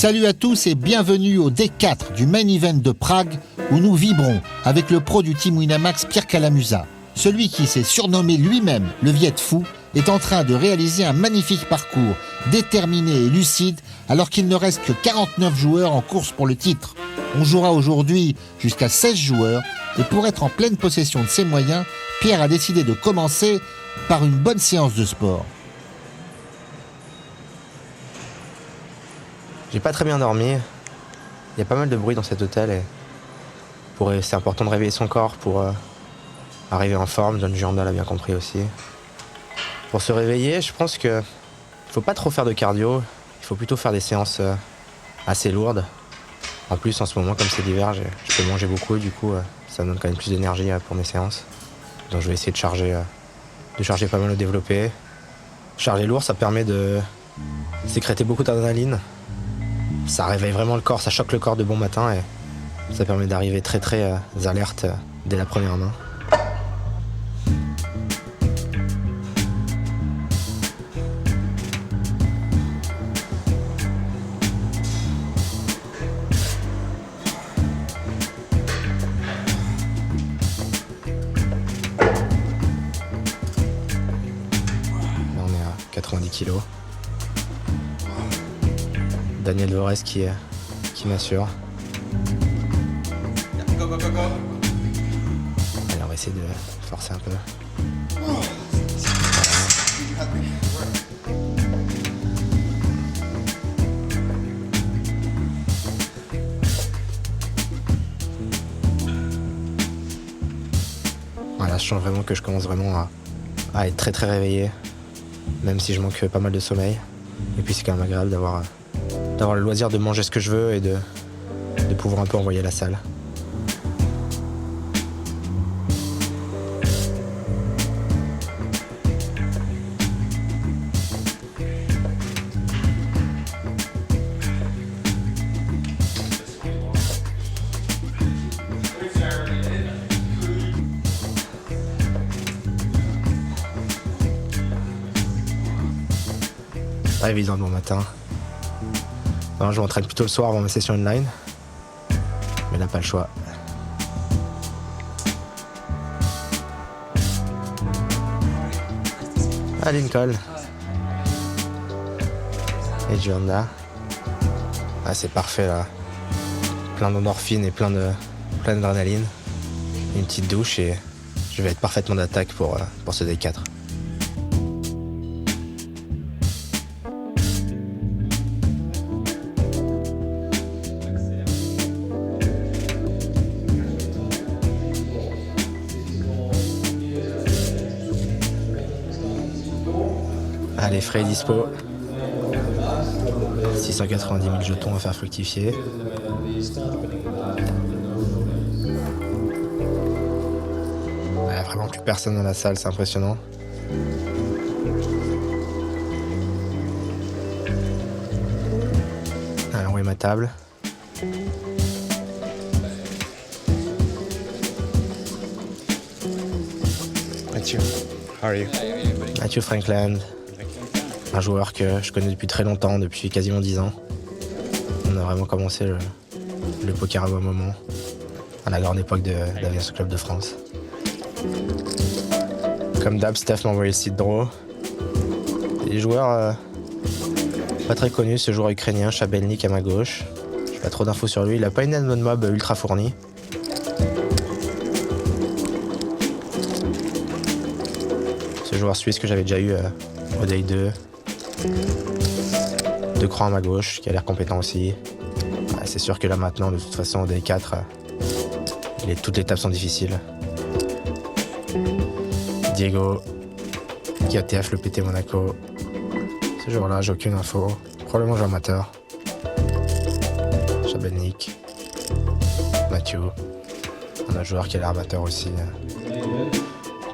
Salut à tous et bienvenue au D4 du Main Event de Prague où nous vibrons avec le pro du team Winamax Pierre Calamusa. Celui qui s'est surnommé lui-même le Viet Fou est en train de réaliser un magnifique parcours, déterminé et lucide alors qu'il ne reste que 49 joueurs en course pour le titre. On jouera aujourd'hui jusqu'à 16 joueurs et pour être en pleine possession de ses moyens, Pierre a décidé de commencer par une bonne séance de sport. J'ai pas très bien dormi. Il y a pas mal de bruit dans cet hôtel et c'est important de réveiller son corps pour arriver en forme. John Jurandal a bien compris aussi. Pour se réveiller, je pense que faut pas trop faire de cardio. Il faut plutôt faire des séances assez lourdes. En plus, en ce moment, comme c'est l'hiver, je peux manger beaucoup et du coup, ça me donne quand même plus d'énergie pour mes séances. Donc je vais essayer de charger pas mal le développé. Charger lourd, ça permet de sécréter beaucoup d'adrénaline. Ça réveille vraiment le corps, ça choque le corps de bon matin et ça permet d'arriver très alerte dès la première main. Là on est à 90 kilos. Daniel Vorez qui m'assure. Allez, on va essayer de forcer un peu. Voilà, je sens vraiment que je commence vraiment à être très réveillé, même si je manque pas mal de sommeil. Et puis c'est quand même agréable d'avoir le loisir de manger ce que je veux et de pouvoir un peu envoyer la salle. Pas évident de bon matin. Non, je m'entraîne plutôt le soir avant ma session online. Mais là, pas le choix. Ah, Lincoln. Et Gianda. Ah, c'est parfait là. Plein d'endorphines et plein d'adrénaline. Une petite douche et je vais être parfaitement d'attaque pour ce D4. Allez, frais et dispo. 690 000 jetons à faire fructifier. Il n'y a vraiment plus personne dans la salle, c'est impressionnant. Alors, où est ma table? Mathieu, how are you? Mathieu Frankland. Un joueur que je connais depuis très longtemps, depuis quasiment 10 ans. On a vraiment commencé le poker à un moment, à la grande époque de l'Aviation Club de France. Comme d'hab, Steph m'a envoyé le site draw. Des joueurs pas très connus, ce joueur ukrainien, Chabelnik à ma gauche. J'ai pas trop d'infos sur lui, il a pas une hand mob ultra fournie. Ce joueur suisse que j'avais déjà eu au Day 2. De Croix à ma gauche, qui a l'air compétent aussi. Ouais, c'est sûr que là maintenant, de toute façon, au D4, toutes les tables sont difficiles. Diego, qui a TF le PT Monaco. Ce jour-là, j'ai aucune info. Probablement joueur amateur. Chabelnik. Mathieu. Un autre joueur qui a l'air amateur aussi.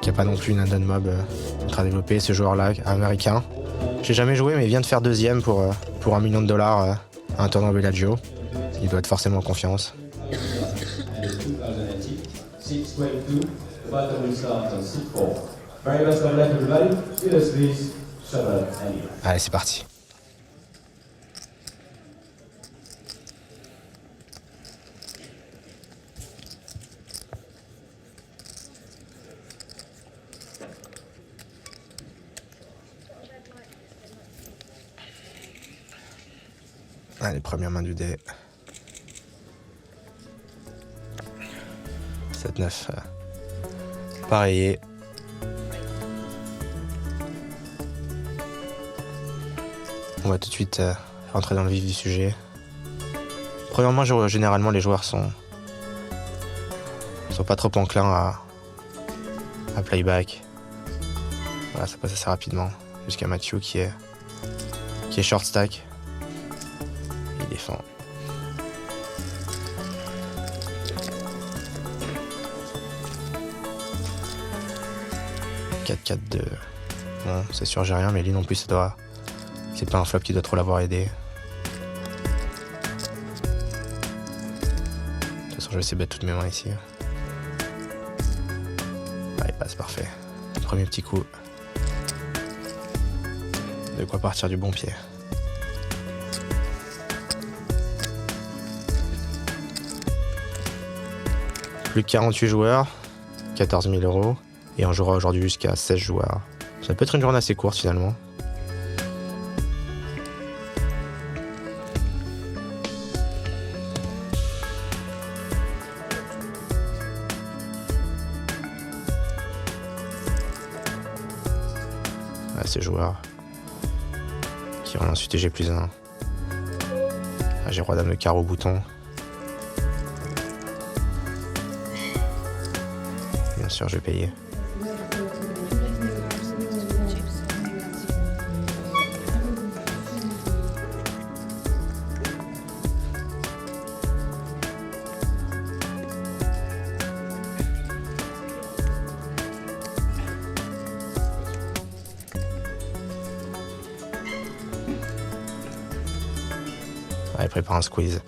Qui a pas non plus une hand mob ultra développée. Ce joueur-là, américain. J'ai jamais joué, mais il vient de faire deuxième pour $1 million à un tournoi Bellagio. Il doit être forcément en confiance. Allez, c'est parti. Allez, première main du dé. 7-9. Pareillé. On va tout de suite rentrer dans le vif du sujet. Premièrement, généralement, les joueurs sont pas trop enclins à playback. Voilà, ça passe assez rapidement. Jusqu'à Mathieu qui est short stack. Il défend. « 4-4-2. Bon, c'est sûr, j'ai rien, mais lui non plus, c'est pas un flop qui doit trop l'avoir aidé. De toute façon, je vais essayer de battre toutes mes mains ici. Allez, passe, parfait. Premier petit coup. De quoi partir du bon pied. Plus de 48 joueurs, 14 000 €. Et on jouera aujourd'hui jusqu'à 16 joueurs. Ça peut être une journée assez courte finalement. Voilà, ces joueurs qui ont ensuite G+1. Ah, j'ai roi dame de carreau bouton. Bien sûr, je vais payer. Allez, prépare un squeeze.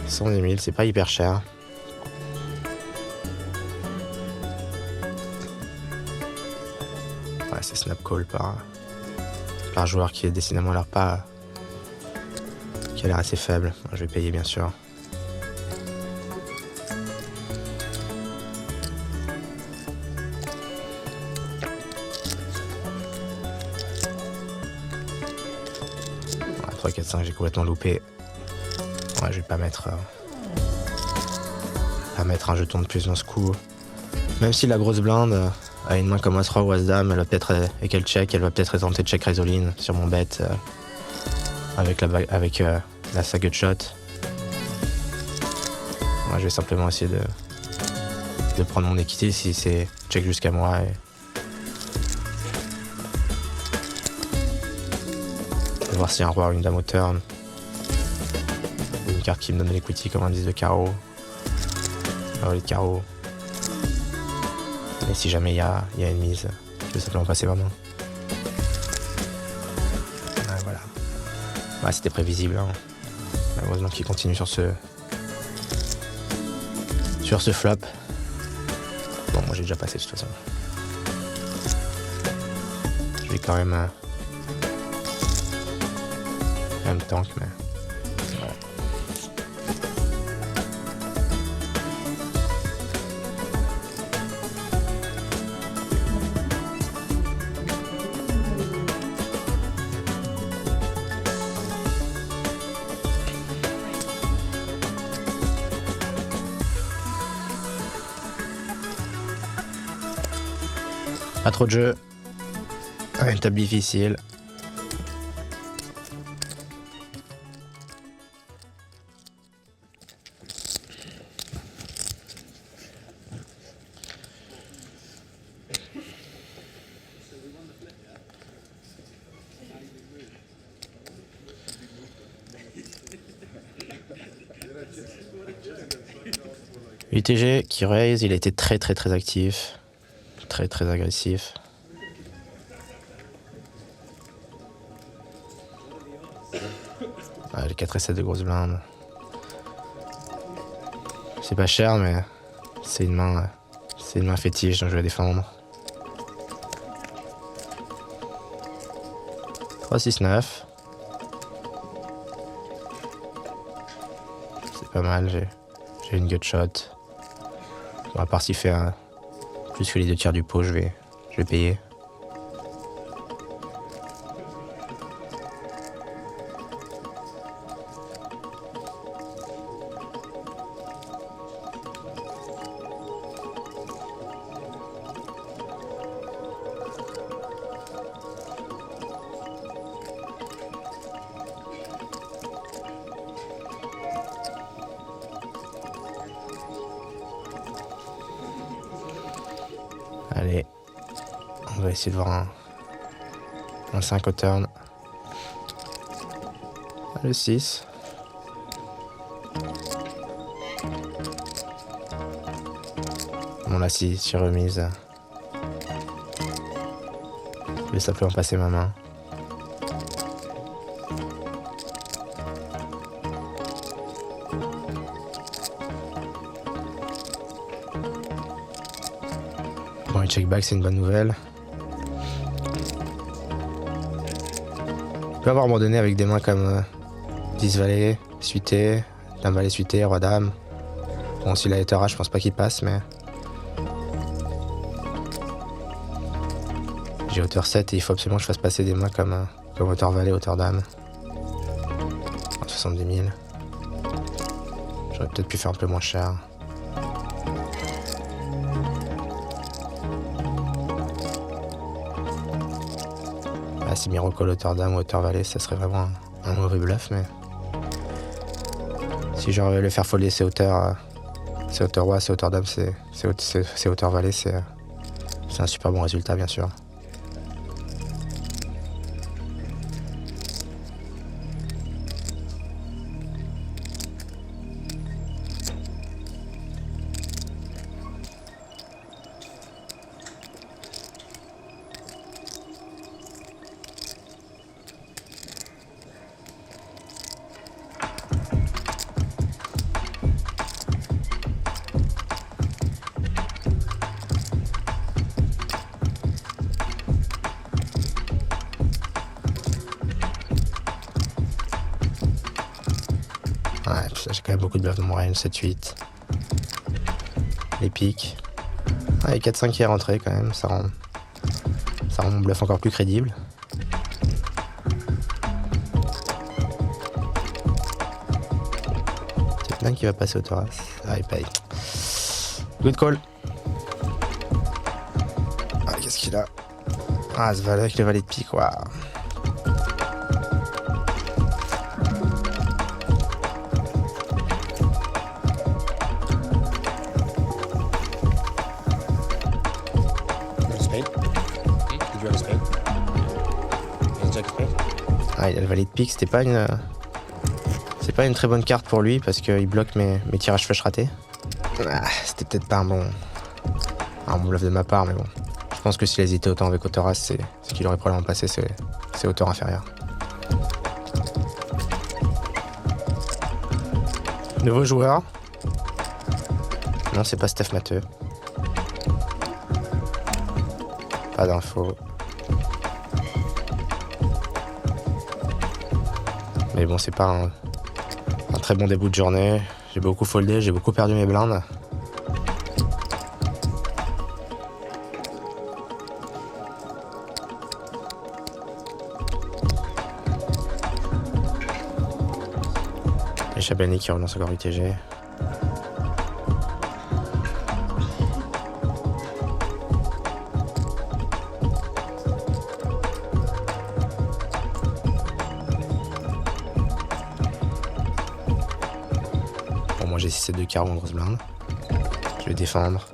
110 000, c'est pas hyper cher. Ouais, c'est snap call par joueur qui est décidément l'air pas. Qui a l'air assez faible. Moi, je vais payer bien sûr. Ouais, 3, 4, 5, j'ai complètement loupé. Ouais, je vais pas mettre un jeton de plus dans ce coup. Même si la grosse blinde a une main comme As-Roi ou As-Dame, elle va peut-être, et qu'elle check, elle va peut-être tenter de check Résoline sur mon bet avec la saga shot. Moi, je vais simplement essayer de prendre mon équité si c'est check jusqu'à moi. Et voir si un roi ou une dame au turn. Une carte qui me donne l'equity comme indice de carreau. Un de carreau. Et si jamais il y a une mise, je vais simplement passer ma main. Ouais, voilà. Ouais, c'était prévisible. Hein. Malheureusement qu'il continue sur ce flop. Bon, moi j'ai déjà passé de toute façon. Je vais quand même tank, mais voilà. Pas trop de jeu. Une table difficile. UTG qui raise, il a été très actif. Très agressif. Ah, les 4 et 7 de grosses blindes. C'est pas cher, mais c'est une main fétiche, donc je vais défendre. 3, 6, 9. C'est pas mal, j'ai une gut shot. Bon, à part s'il fait plus que les 2 tiers du pot, je vais payer. Allez, on va essayer de voir un 5 au turn. Le 6. Bon là si remise. Je vais simplement passer ma main. Bon, il check back, c'est une bonne nouvelle. On peut avoir abandonné avec des mains comme 10 valets, suité, dame valet suité, roi dame. Bon, s'il a été rare, je pense pas qu'il passe, mais. J'ai hauteur 7 et il faut absolument que je fasse passer des mains comme hauteur valet, hauteur dame. 70 000. J'aurais peut-être pu faire un peu moins cher. Ah, si Miracle hauteur dame ou hauteur valet, ça serait vraiment un mauvais bluff, mais. Si je vais le faire folder ses hauteurs roi, ses hauteurs dame, ses hauteurs valet, c'est un super bon résultat, bien sûr. Ouais, j'ai quand même beaucoup de bluffs dans mon range, 7-8. Les piques. Ouais, 4-5 qui est rentré quand même, ça rend mon bluff encore plus crédible. C'est plein qui va passer au Taurus. Ah, il paye. Good call. Ah, qu'est-ce qu'il a? Ah, ce valet avec le valet de pique, waouh. Ah, il a le valet de pique, c'est pas une très bonne carte pour lui parce qu'il bloque mes tirages flush ratés. Ah, c'était peut-être pas un bon bluff de ma part, mais bon. Je pense que s'il hésitait autant avec hauteur as, c'est qu'il aurait probablement passé ses hauteurs inférieures. Nouveau joueur. Non, c'est pas Steph Matteux. Pas d'infos. Mais bon, c'est pas un très bon début de journée. J'ai beaucoup foldé, j'ai beaucoup perdu mes blindes. Et Chabani qui relance encore UTG. Bon, moi j'ai 6 et 2 carreaux en grosse blinde. Je vais défendre.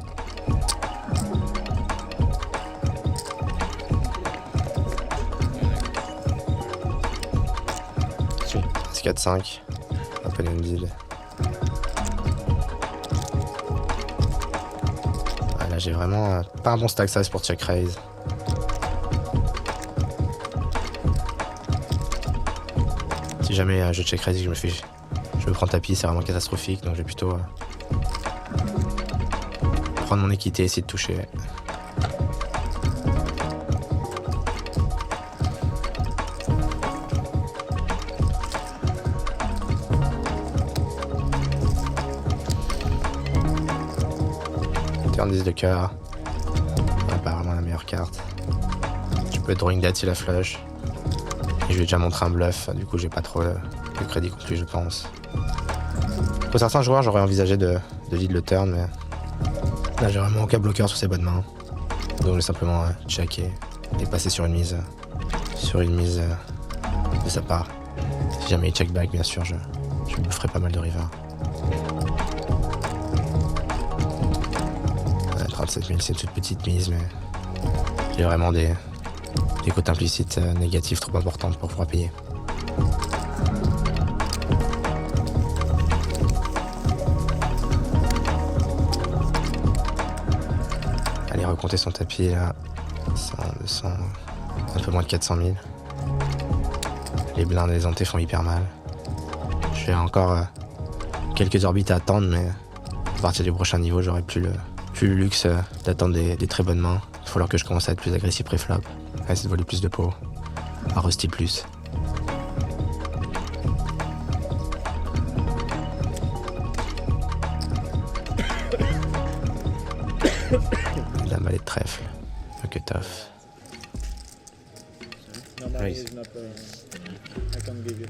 C'est 4-5. Open ended. Ah, là j'ai vraiment pas un bon stack size pour check raise. Si jamais je check raise et que je me prends tapis, c'est vraiment catastrophique, donc je vais plutôt prendre mon équité et essayer de toucher. Turn 10 de cœur. Pas vraiment la meilleure carte. Je peux drawing dead si la flush. Et je lui ai déjà montré un bluff, du coup j'ai pas trop de crédit contre lui, je pense. Pour certains joueurs, j'aurais envisagé de lead le turn, mais là j'ai vraiment aucun bloqueur sur ses bonnes mains. Donc je vais simplement checker et passer sur une mise de sa part. Si jamais il check back, bien sûr, je me ferai pas mal de river. 27 000, c'est une toute petite mise, mais j'ai vraiment des cotes implicites négatives trop importantes pour pouvoir payer. Allez, recompter son tapis là, 100, 200, un peu moins de 400 000. Les blindes et les antés font hyper mal. J'ai encore quelques orbites à attendre, mais à partir du prochain niveau, j'aurai plus le luxe d'attendre des très bonnes mains. Il va falloir que je commence à être plus agressif pré-flop, à essayer de voler plus de pots, à ruster plus. Dame valet de trèfle, le cut-off. Normally it's not. I can't give you.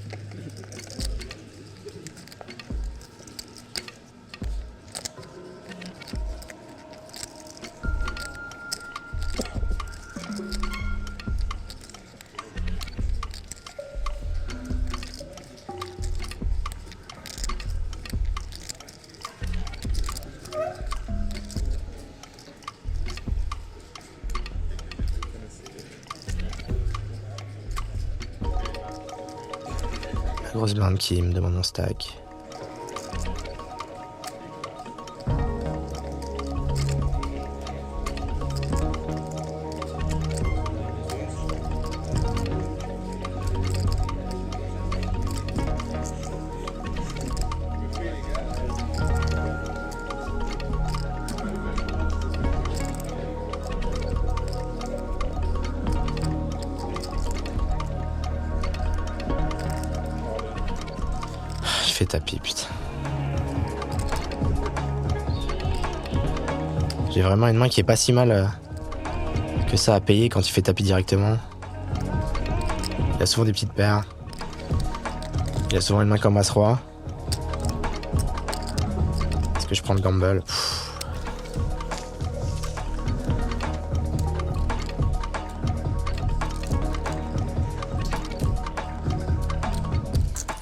Grosse blinde qui me demande mon stack. Fait tapis, putain. J'ai vraiment une main qui est pas si mal que ça à payer quand il fait tapis directement. Il a souvent des petites paires. Il a souvent une main comme As-Roi. Est-ce que je prends le gamble?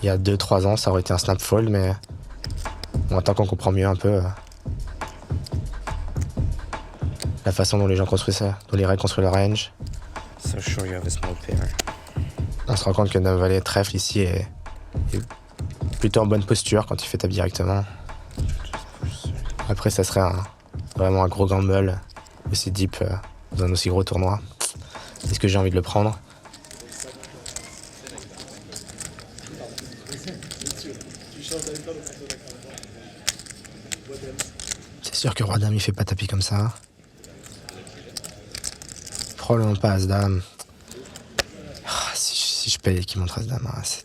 Il y a 2-3 ans, ça aurait été un snap fold, mais bon, tant qu'on comprend mieux un peu la façon dont les gens construisent ça, dont les règles construisent leur range, So sure you have a small pair. on se rend compte que Dame valet trèfle ici est plutôt en bonne posture quand il fait tape directement. Après, ça serait vraiment un gros gamble aussi deep dans un aussi gros tournoi. Est-ce que j'ai envie de le prendre? C'est sûr que Roi-Dame il fait pas tapis comme ça. Probablement pas As-Dame. Ah, si je paye et qu'il montre As-Dame, c'est...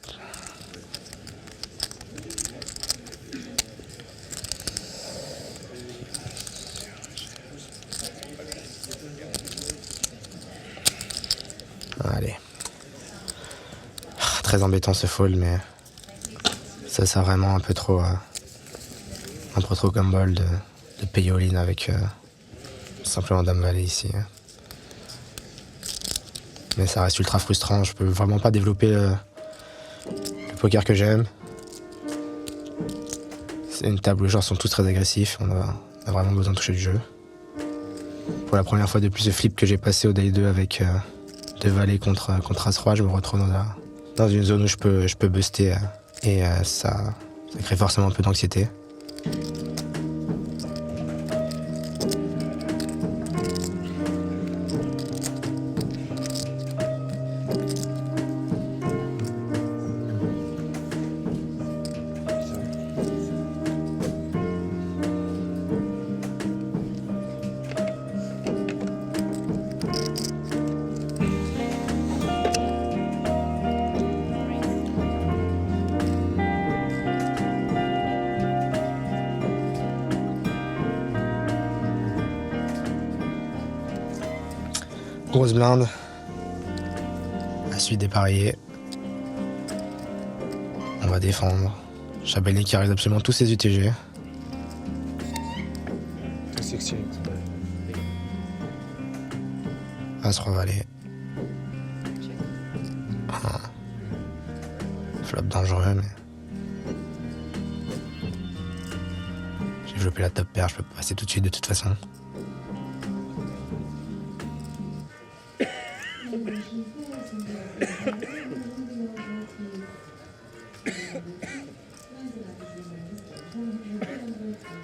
Allez. Ah, très embêtant ce fold, mais ça sert vraiment un peu trop gamble de payer all-in avec simplement Dame valet ici. Mais ça reste ultra frustrant, je peux vraiment pas développer le poker que j'aime. C'est une table où les gens sont tous très agressifs, on a vraiment besoin de toucher du jeu. Pour la première fois depuis ce flip que j'ai passé au day 2 avec 2 valets contre As-Roi, je me retrouve dans une zone où je peux buster et ça crée forcément un peu d'anxiété. Grosse blinde. La suite dépareillée. On va défendre. Chabelli qui arrive absolument tous ses UTG. 268. As-Roi valet. Flop dangereux, mais... J'ai développé la top pair, je peux passer tout de suite de toute façon.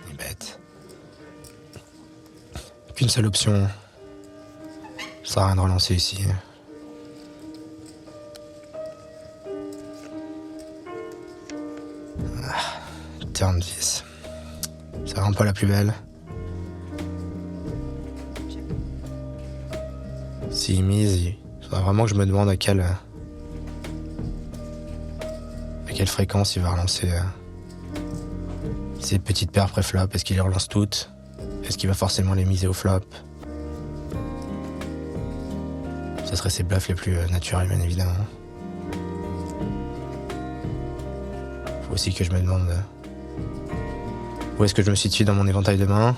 Il est bête. Qu'une seule option. Ça sert à rien de relancer ici. Turn 10. C'est vraiment pas la plus belle. S'il mise, il faudra vraiment que je me demande à quelle fréquence il va relancer ces petites paires pré-flop. Est-ce qu'il les relance toutes? Est-ce qu'il va forcément les miser au flop? Ce serait ses bluffs les plus naturels, bien évidemment. Faut aussi que je me demande où est-ce que je me situe dans mon éventail de main.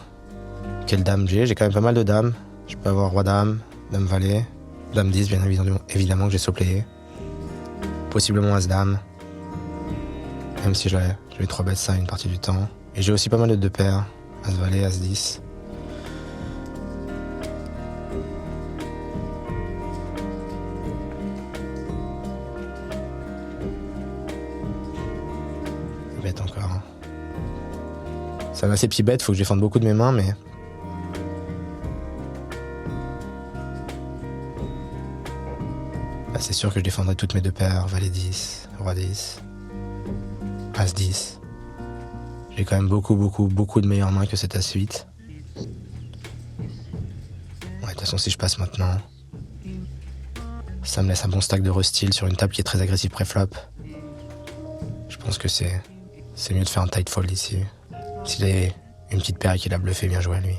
Quelle dame j'ai? J'ai quand même pas mal de dames. Je peux avoir roi-dame, dame-valet, dame 10, bien évidemment que j'ai saut-playé. Possiblement as-dame. Même si je vais 3 bêtes ça une partie du temps. Et j'ai aussi pas mal de 2 paires. As-valet, as-10. Bête encore. Hein. C'est un assez petit bête, faut que je défende beaucoup de mes mains, mais... Bah, c'est sûr que je défendrai toutes mes 2 paires. Valet 10, roi 10, as 10. J'ai quand même beaucoup de meilleures mains que cette as 8. Ouais, de toute façon, si je passe maintenant, ça me laisse un bon stack de restyle sur une table qui est très agressive pré-flop. Je pense que c'est mieux de faire un tight fold ici. S'il a une petite paire et qu'il a bluffé, bien joué à lui.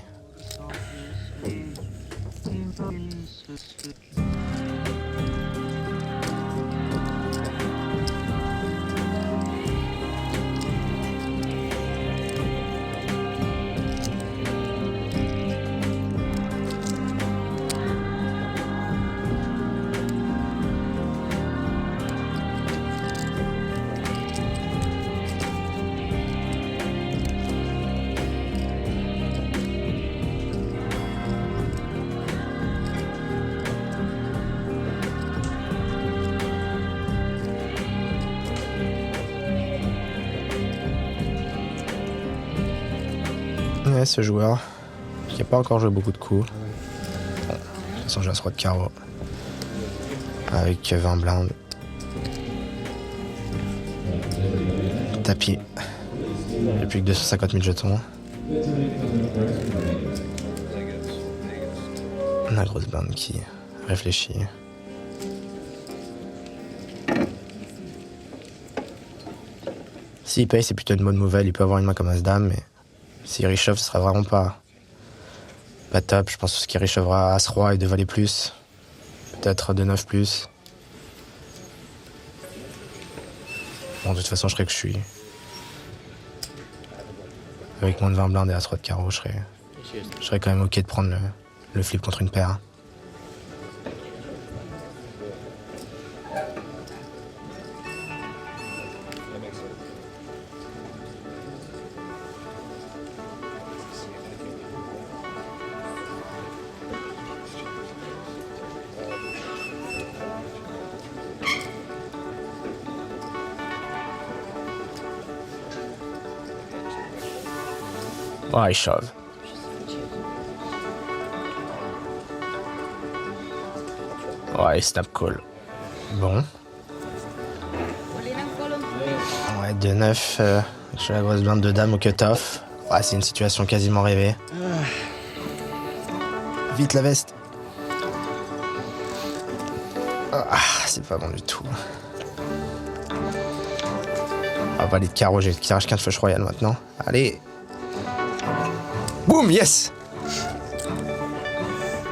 Ouais, ce joueur qui n'a pas encore joué beaucoup de coups. Bon, de toute façon, j'ai un roi de carreau avec 20 blindes. Tapis. J'ai plus que 250 000 jetons. La grosse blinde qui réfléchit. S'il paye, c'est plutôt une bonne nouvelle. Il peut avoir une main comme as-dame, mais s'il réchauffe, ce sera vraiment pas top. Je pense qu'il réchauffera as-roi et 2 valets plus. Peut-être 2-9 plus. Bon, de toute façon, je serais que je suis. Avec moins de 20 blindes et as-roi de carreau, je serais quand même ok de prendre le flip contre une paire. Ouais, il shove. Ouais, il snap call. Bon. Ouais, 2-9. J'ai la grosse blinde de dame au cut-off. Ouais, c'est une situation quasiment rêvée. Vite la veste. Ah, c'est pas bon du tout. Ah, valet de carreau, j'ai le tirage 15 flush royal maintenant. Allez. Boum, yes!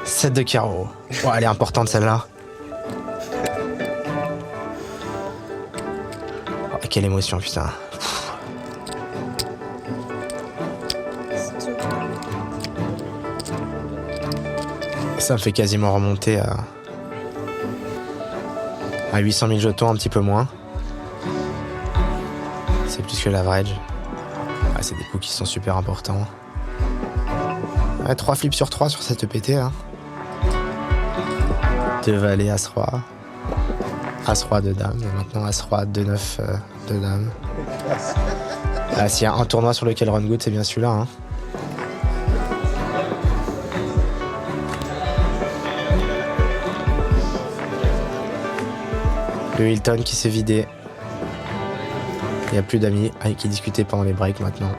7 de carreau. Oh, elle est importante celle-là. Oh, quelle émotion, putain. Ça me fait quasiment remonter à 800 000 jetons, un petit peu moins. C'est plus que l'average. Ouais, c'est des coups qui sont super importants. Ouais, 3 flips sur 3 sur cette EPT. Hein. 2 valets, as-roi. As-Roi de Dame, et maintenant As-Roi 2-9 de Dame. Ah, s'il y a un tournoi sur lequel run good, c'est bien celui-là. Hein. Le Hilton qui s'est vidé. Il n'y a plus d'amis avec qui discuter pendant les breaks maintenant.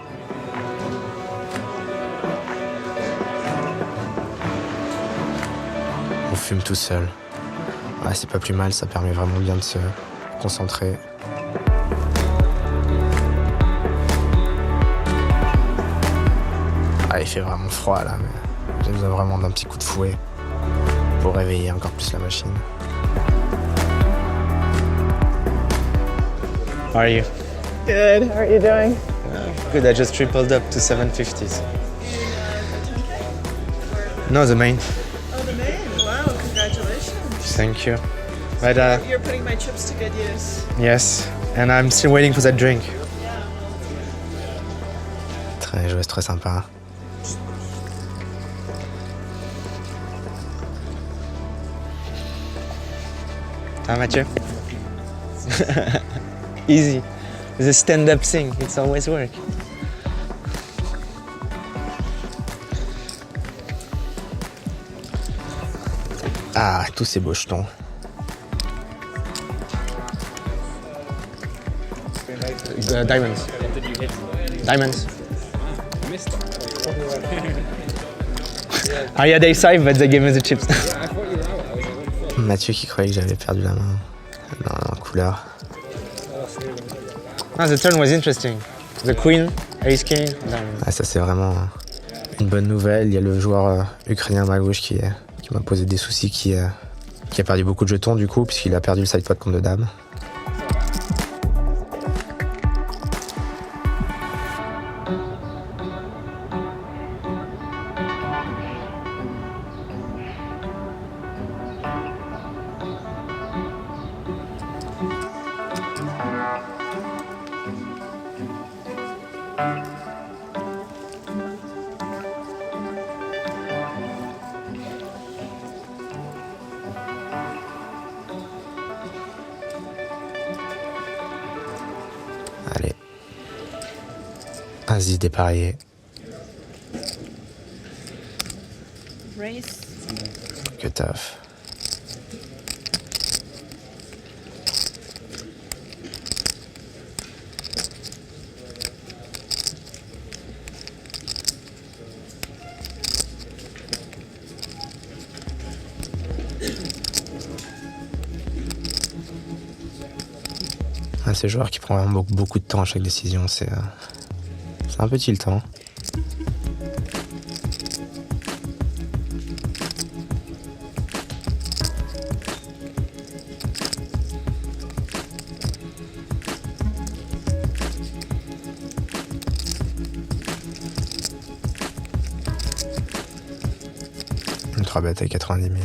On fume tout seul. Ah, c'est pas plus mal, ça permet vraiment bien de se concentrer. Ah, il fait vraiment froid là, mais j'ai besoin vraiment d'un petit coup de fouet pour réveiller encore plus la machine. How are you? Good. How are you doing? Good, I just tripled up to 750s. No, the main. Oh, the main. Wow, congratulations. Thank you. But You're putting my chips to good use. yes, and I'm still waiting for that drink. Très joueuse, très sympa. Hein, Mathieu? Easy. The stand-up thing, it's always work. Ah, tous ces beaux jetons. Diamonds. Diamonds. I had A5, but they gave me the chips. Mathieu qui croyait que j'avais perdu la main. Non, couleur. Ah, the turn was interesting. The queen, ace king, diamond. Ah, ça c'est vraiment une bonne nouvelle. Il y a le joueur ukrainien à ma gauche qui m'a posé des soucis, qui a perdu beaucoup de jetons du coup, puisqu'il a perdu le side pot contre de dames. Allez. As-10 dépareillé. Race. Que taf. Un de ces joueurs qui prend vraiment beaucoup de temps à chaque décision, c'est un peu tiltant. Une 3 bêtes à 90 000.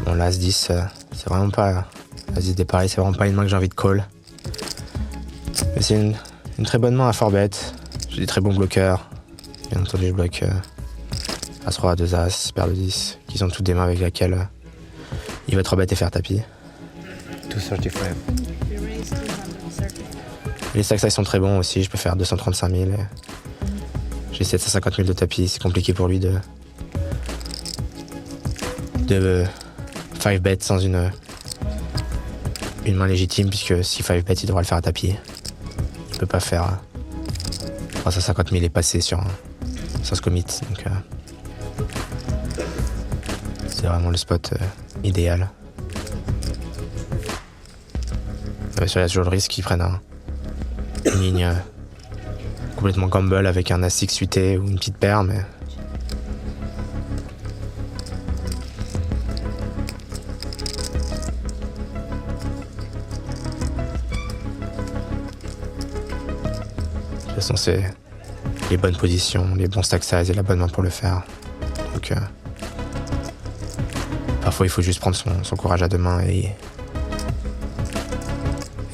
Bon, l'As-10, c'est vraiment pas... L'As-10 dépareillé, c'est vraiment pas une main que j'ai envie de call. Mais c'est une très bonne main à 4-bet. J'ai des très bons bloqueurs. Bien entendu, je bloque As-Roi, 2 As, paire de 10, qui sont toutes des mains avec lesquelles il va 3-bet et faire tapis. 235. You raise 200 circle. Les stacks size sont très bons aussi, je peux faire 235 000. J'ai 750 000 de tapis, c'est compliqué pour lui de 5 bet sans une main légitime, puisque si 5 bet il devra le faire à tapis. Il peut pas faire 350 000 et passer sur ce commit, donc c'est vraiment le spot idéal. Bien sûr, il y a toujours le risque qu'ils prennent une ligne complètement gamble avec un As-6 suité ou une petite paire, mais de toute façon, c'est les bonnes positions, les bons stack size et la bonne main pour le faire. Donc, parfois, il faut juste prendre son courage à deux mains et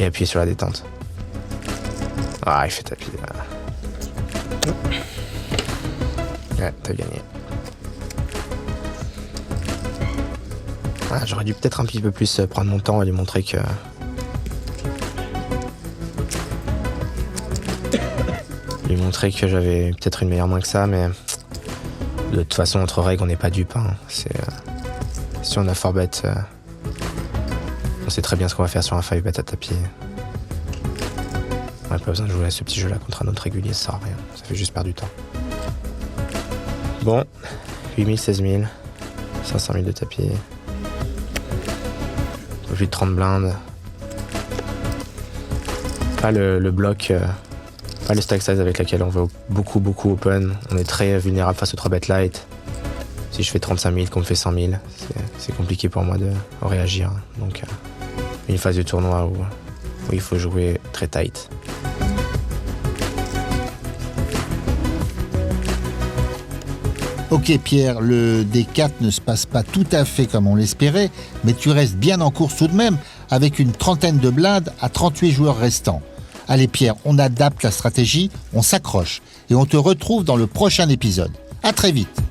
appuyer sur la détente. Ah, il fait tapis. Ouais, t'as gagné. Ah, j'aurais dû peut-être un petit peu plus prendre mon temps et lui montrer que... lui montrer que j'avais peut-être une meilleure main que ça, mais... de toute façon, entre règles, on n'est pas dupes. Hein. Si on a 4-bet, on sait très bien ce qu'on va faire sur un 5-bet à tapis. On n'a pas besoin de jouer à ce petit jeu-là contre un autre régulier, ça sert à rien. Ça fait juste perdre du temps. Bon, 8 000, 16 000, 500 000 de tapis. Un peu plus de 30 blindes. Pas le bloc, pas le stack size avec lequel on va beaucoup open. On est très vulnérable face au 3-bet light. Si je fais 35 000, qu'on me fait 100 000, c'est compliqué pour moi de réagir. Donc, une phase de tournoi où il faut jouer très tight. Ok Pierre, le D4 ne se passe pas tout à fait comme on l'espérait, mais tu restes bien en course tout de même, avec une trentaine de blindes à 38 joueurs restants. Allez Pierre, on adapte la stratégie, on s'accroche, et on te retrouve dans le prochain épisode. À très vite.